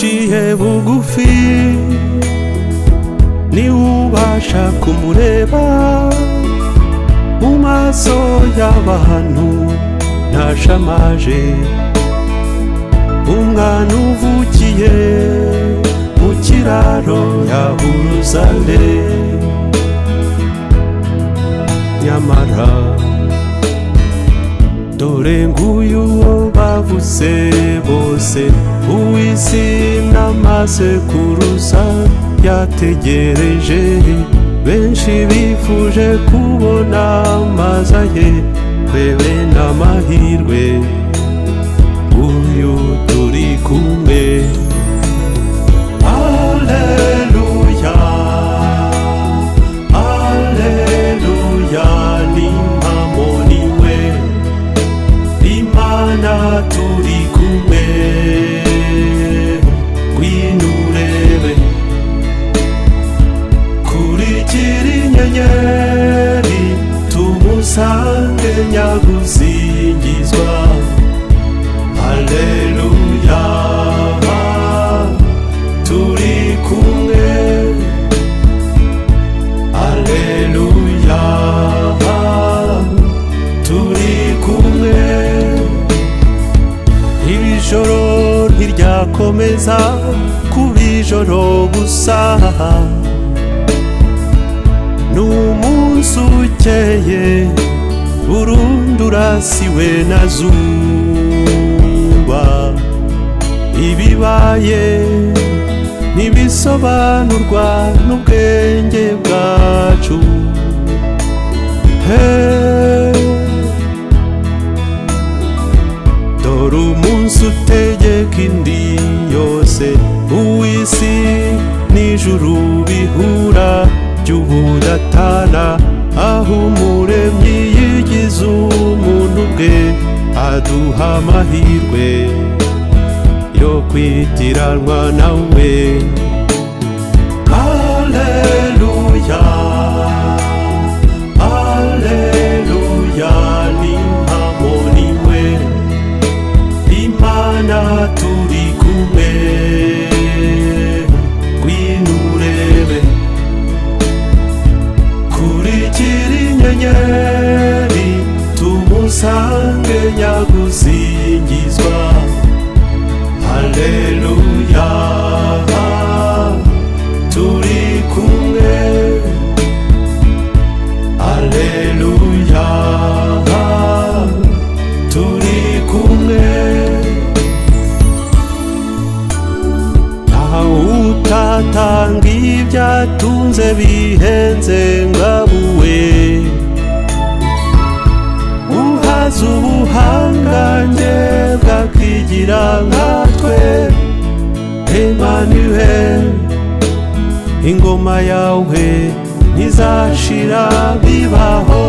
uciye bugufi niwubasha kumureba mu maso y'abantu ntashamaje. Umwana uvukiye mu kiraro yahuruzabe, nyamara dore nguyu wo bavuze bose, uw'isi n'amasekuruza yategereje. Benshi bifuje kubona amaza ye, twebe n'amahirwe uyu turi kumwe. Alleluya, alleluya, ni impamo niwe Imana turi kumwe. Ngwino urebe, kurikira inyenyeri tumusange nyagusingizwa. Alleluya, turi kumwe. Alleluya, turi kumwe. Ijoro ntiryakomeza kuba ijoro gusa, n'umunsi ukeye burundu urasiwe na zuba. Ibibaye ntibisobanurwa n'ubwenge bwacu. Dore umunsi utegeka indi yose, uw'isi n'ijuru bihura by'ubudatana, aho umuremyi yigize umuntu bwe aduha amahirwe yo kwitiranwa nawe. Alleluya, alleluya, ni impamo niwe Imana turi kumwe. Ngwino urebe, kurikira inyenyeri tumusange nyagusingizwa. Alleluya, turi kumwe. Alleluya, turi kumwe. Utatanga ibyatunze bihenze ngabuwe, uhaza ubuhangange bwakigira nkatwe. Emmanuel, ingoma yawe ntizashira bibaho.